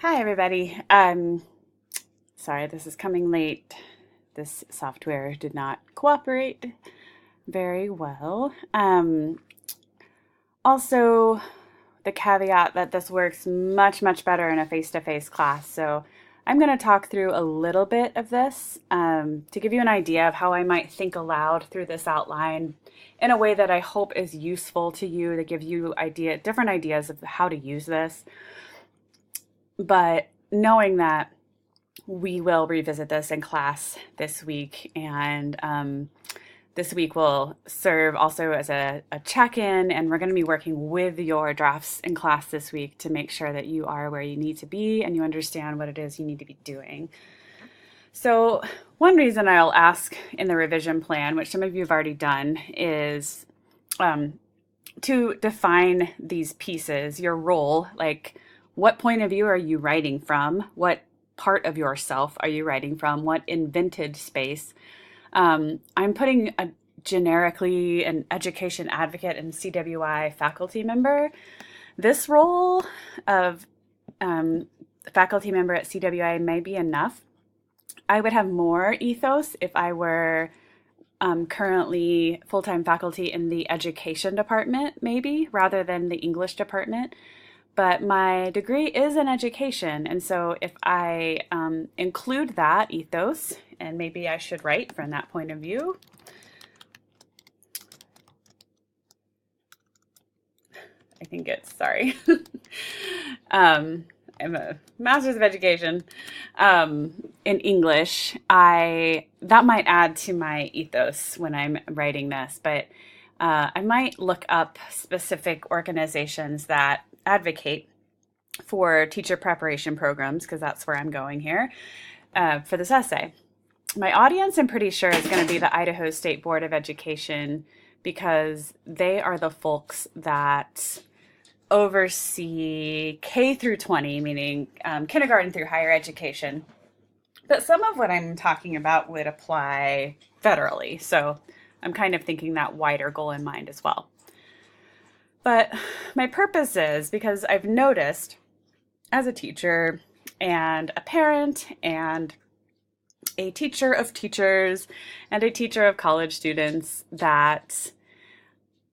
Hi, everybody. Sorry, this is coming late. This software did not cooperate very well. Also, the caveat that this works much, much better in a face-to-face class. So I'm going to talk through a little bit of this to give you an idea of how I might think aloud through this outline in a way that I hope is useful to you to give you different ideas of how to use this. But knowing that we will revisit this in class this week, and this week will serve also as a check-in, and we're going to be working with your drafts in class this week to make sure that you are where you need to be and you understand what it is you need to be doing. So one reason I'll ask in the revision plan, which some of you have already done, is to define these pieces, your role, like what point of view are you writing from? What part of yourself are you writing from? What invented space? I'm putting generically an education advocate and CWI faculty member. This role of faculty member at CWI may be enough. I would have more ethos if I were currently full-time faculty in the education department, maybe, rather than the English department. But my degree is in education, and so if I include that ethos, and maybe I should write from that point of view. I think it's, sorry. I'm a master's of education in English. That might add to my ethos when I'm writing this, but I might look up specific organizations that advocate for teacher preparation programs, because that's where I'm going here for this essay. My audience, I'm pretty sure, is going to be the Idaho State Board of Education, because they are the folks that oversee K through 20, meaning kindergarten through higher education. But some of what I'm talking about would apply federally, so I'm kind of thinking that wider goal in mind as well. But my purpose is because I've noticed as a teacher and a parent and a teacher of teachers and a teacher of college students that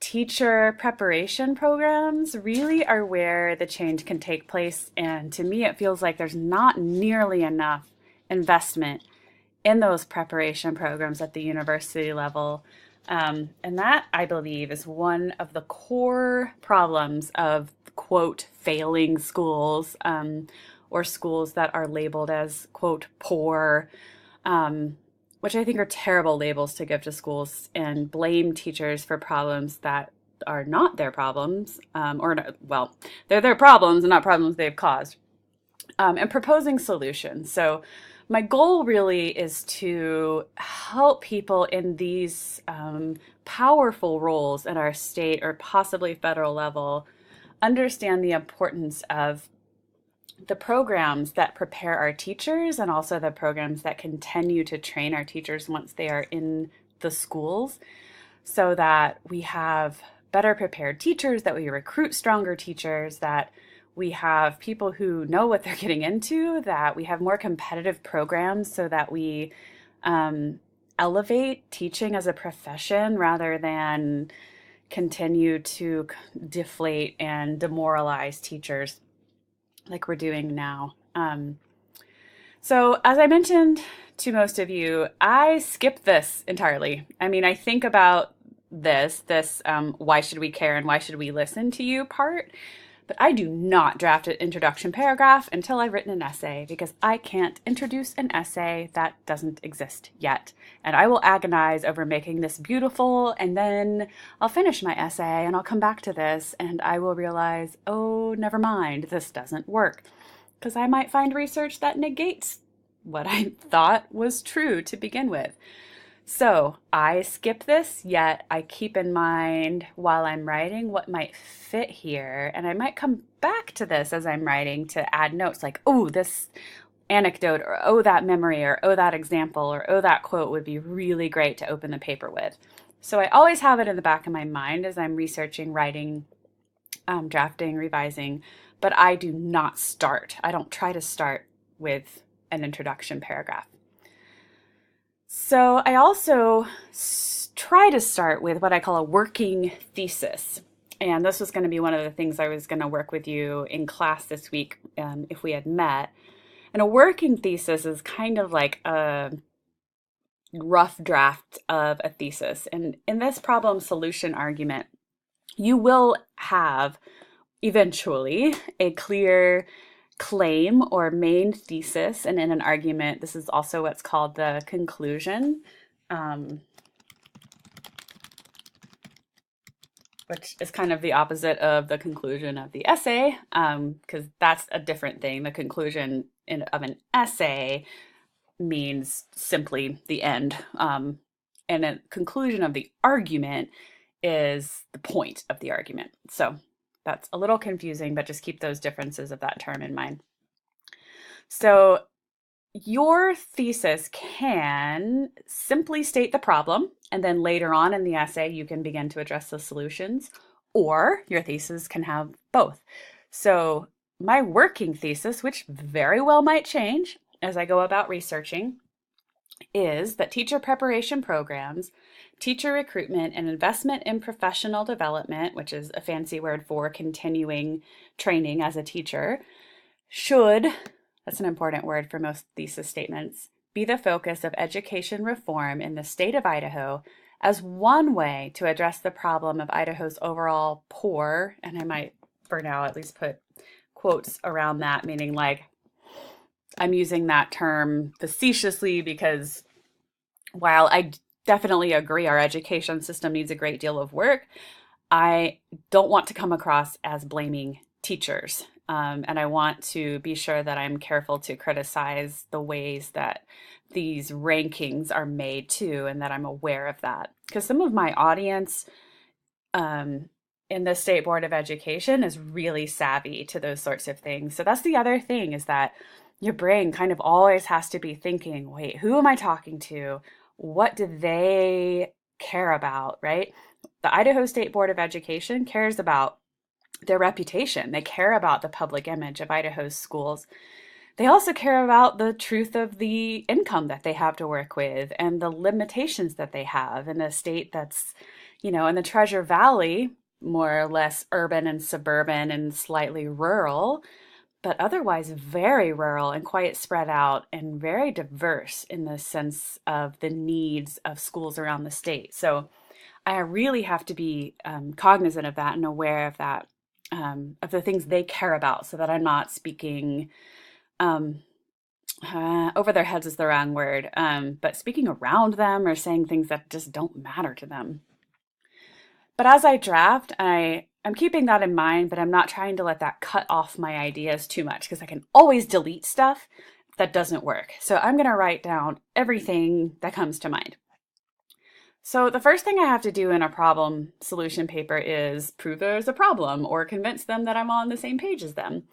teacher preparation programs really are where the change can take place. And to me, it feels like there's not nearly enough investment in those preparation programs at the university level. And that, I believe, is one of the core problems of, quote, failing schools, or schools that are labeled as, quote, poor, which I think are terrible labels to give to schools and blame teachers for problems that are not their problems, well, they're their problems and not problems they've caused, and proposing solutions. So my goal really is to help people in these powerful roles at our state or possibly federal level understand the importance of the programs that prepare our teachers and also the programs that continue to train our teachers once they are in the schools, so that we have better prepared teachers, that we recruit stronger teachers, that we have people who know what they're getting into, that we have more competitive programs so that we elevate teaching as a profession rather than continue to deflate and demoralize teachers like we're doing now. So as I mentioned to most of you, I skip this entirely. I mean, I think about this why should we care and why should we listen to you part, but I do not draft an introduction paragraph until I've written an essay, because I can't introduce an essay that doesn't exist yet. And I will agonize over making this beautiful, and then I'll finish my essay and I'll come back to this and I will realize, oh, never mind, this doesn't work. Because I might find research that negates what I thought was true to begin with. So I skip this, yet I keep in mind while I'm writing what might fit here. And I might come back to this as I'm writing to add notes like, oh, this anecdote, or oh, that memory, or oh, that example, or oh, that quote would be really great to open the paper with. So I always have it in the back of my mind as I'm researching, writing, drafting, revising. but I do not start. I don't try to start with an introduction paragraph. So I also try to start with what I call a working thesis. And this was going to be one of the things I was going to work with you in class this week if we had met. And a working thesis is kind of like a rough draft of a thesis. And in this problem solution argument, you will have eventually a clear claim or main thesis. And in an argument, this is also what's called the conclusion, which is kind of the opposite of the conclusion of the essay, because that's a different thing. The conclusion of an essay means simply the end. And a conclusion of the argument is the point of the argument. So that's a little confusing, but just keep those differences of that term in mind. So your thesis can simply state the problem, and then later on in the essay, you can begin to address the solutions, or your thesis can have both. So my working thesis, which very well might change as I go about researching, is that teacher preparation programs, teacher recruitment, and investment in professional development, which is a fancy word for continuing training as a teacher, should, that's an important word for most thesis statements, be the focus of education reform in the state of Idaho as one way to address the problem of Idaho's overall poor, and I might for now at least put quotes around that, meaning like I'm using that term facetiously because while I definitely agree our education system needs a great deal of work, I don't want to come across as blaming teachers. And I want to be sure that I'm careful to criticize the ways that these rankings are made too, and that I'm aware of that. Because some of my audience in the State Board of Education is really savvy to those sorts of things. So that's the other thing, is that your brain kind of always has to be thinking, wait, who am I talking to? What do they care about, right? The Idaho State Board of Education cares about their reputation. They care about the public image of Idaho's schools. They also care about the truth of the income that they have to work with and the limitations that they have in a state that's, in the Treasure Valley, more or less urban and suburban and slightly rural, but otherwise very rural and quite spread out and very diverse in the sense of the needs of schools around the state. So I really have to be cognizant of that and aware of that, of the things they care about, so that I'm not speaking over their heads is the wrong word, but speaking around them or saying things that just don't matter to them. But as I draft, I'm keeping that in mind, but I'm not trying to let that cut off my ideas too much, because I can always delete stuff that doesn't work. So I'm going to write down everything that comes to mind. So the first thing I have to do in a problem solution paper is prove there's a problem or convince them that I'm on the same page as them.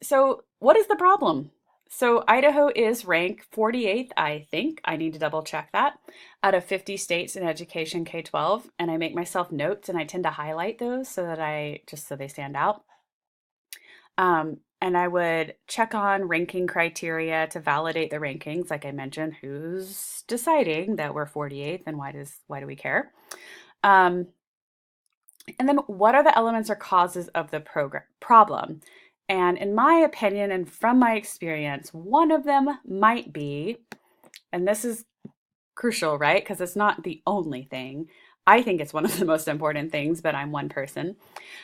So what is the problem? So Idaho is ranked 48th, I think. I need to double check that, out of 50 states in education K-12. And I make myself notes and I tend to highlight those so that just so they stand out. And I would check on ranking criteria to validate the rankings. Like I mentioned, who's deciding that we're 48th and why do we care? And then what are the elements or causes of the problem? And in my opinion, and from my experience, one of them might be, and this is crucial, right? Because it's not the only thing. I think it's one of the most important things, but I'm one person.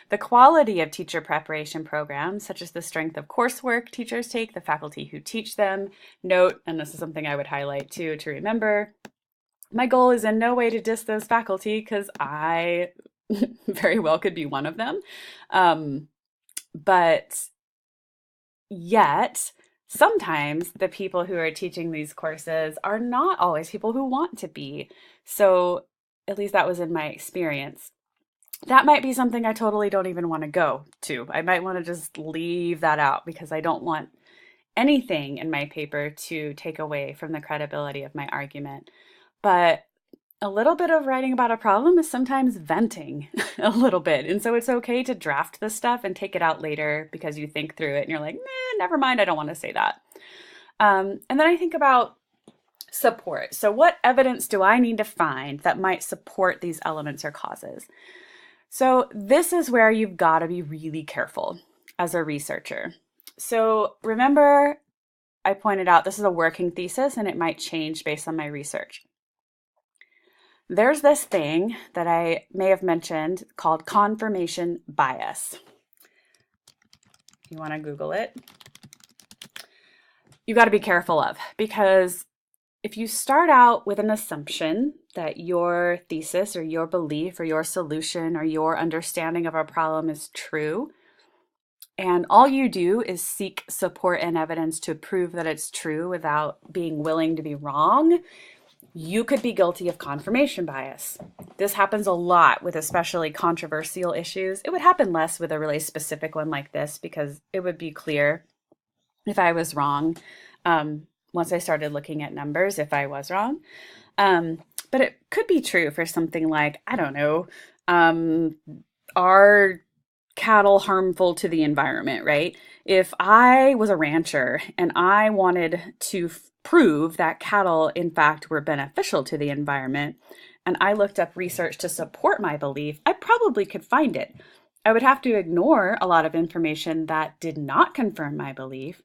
The quality of teacher preparation programs, such as the strength of coursework teachers take, the faculty who teach them. Note, and this is something I would highlight too to remember, my goal is in no way to diss those faculty, because I very well could be one of them. But yet, sometimes the people who are teaching these courses are not always people who want to be. So at least that was in my experience. That might be something I totally don't even want to go to. I might want to just leave that out, because I don't want anything in my paper to take away from the credibility of my argument. But a little bit of writing about a problem is sometimes venting a little bit. And so it's okay to draft this stuff and take it out later because you think through it and you're like, never mind, I don't want to say that. And then I think about support. So what evidence do I need to find that might support these elements or causes? So this is where you've got to be really careful as a researcher. So remember, I pointed out this is a working thesis and it might change based on my research. There's this thing that I may have mentioned called confirmation bias. You want to Google it? You got to be careful of, because if you start out with an assumption that your thesis or your belief or your solution or your understanding of a problem is true, and all you do is seek support and evidence to prove that it's true without being willing to be wrong, you could be guilty of confirmation bias. This happens a lot with especially controversial issues. It would happen less with a really specific one like this because it would be clear if I was wrong. Once I started looking at numbers, if I was wrong. But it could be true for something like, I don't know, are cattle harmful to the environment, right? If I was a rancher and I wanted to prove that cattle, in fact, were beneficial to the environment, and I looked up research to support my belief, I probably could find it. I would have to ignore a lot of information that did not confirm my belief.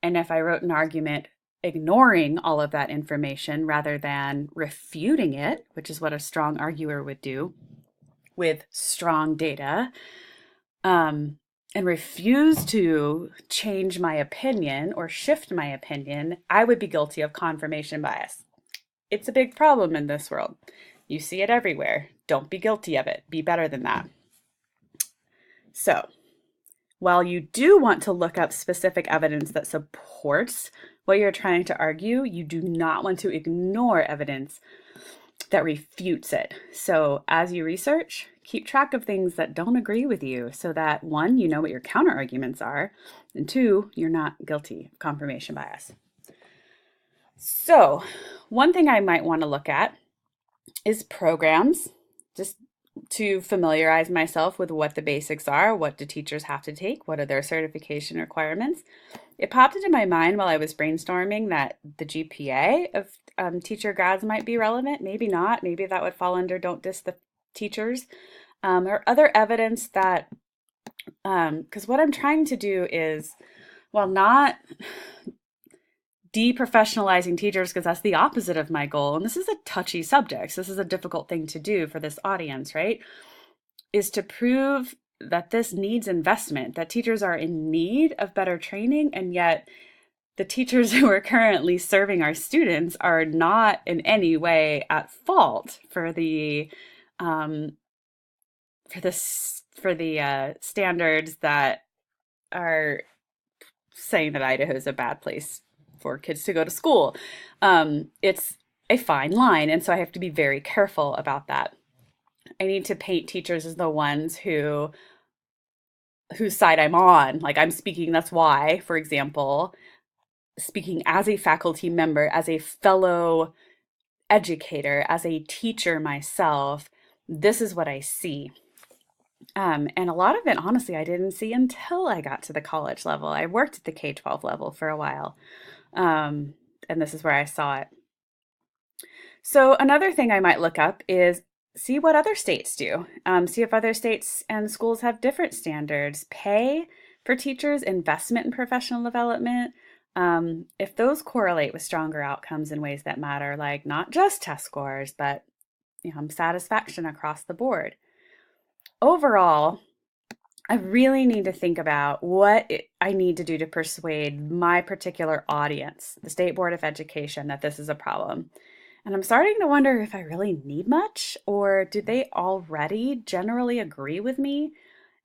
And if I wrote an argument ignoring all of that information rather than refuting it, which is what a strong arguer would do with strong data, and refuse to change my opinion or shift my opinion, I would be guilty of confirmation bias. It's a big problem in this world. You see it everywhere. Don't be guilty of it. Be better than that. So, while you do want to look up specific evidence that supports what you're trying to argue, you do not want to ignore evidence that refutes it. So as you research, keep track of things that don't agree with you so that, one, you know what your counter arguments are, and two, you're not guilty of confirmation bias. So one thing I might want to look at is programs, just to familiarize myself with what the basics are, what do teachers have to take, what are their certification requirements. It popped into my mind while I was brainstorming that the GPA of teacher grads might be relevant, maybe not, maybe that would fall under don't diss the teachers, or other evidence that, because what I'm trying to do is, well, not deprofessionalizing teachers, because that's the opposite of my goal. And this is a touchy subject. So this is a difficult thing to do for this audience, right? Is to prove that this needs investment, that teachers are in need of better training, and yet the teachers who are currently serving our students are not in any way at fault for the standards that are saying that Idaho is a bad place for kids to go to school. It's a fine line, and so I have to be very careful about that. I need to paint teachers as the ones whose side I'm on. Like I'm speaking, that's why, for example, speaking as a faculty member, as a fellow educator, as a teacher myself, this is what I see. And a lot of it, honestly, I didn't see until I got to the college level. I worked at the K-12 level for a while. And this is where I saw it. So another thing I might look up is see what other states do. See if other states and schools have different standards. Pay for teachers, investment in professional development. If those correlate with stronger outcomes in ways that matter, like not just test scores, but satisfaction across the board. Overall, I really need to think about what I need to do to persuade my particular audience, the State Board of Education, that this is a problem. And I'm starting to wonder if I really need much, or do they already generally agree with me?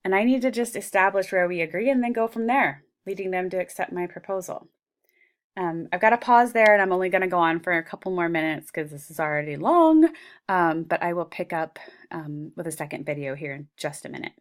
And I need to just establish where we agree and then go from there, leading them to accept my proposal. I've got to pause there, and I'm only going to go on for a couple more minutes because this is already long, but I will pick up with a second video here in just a minute.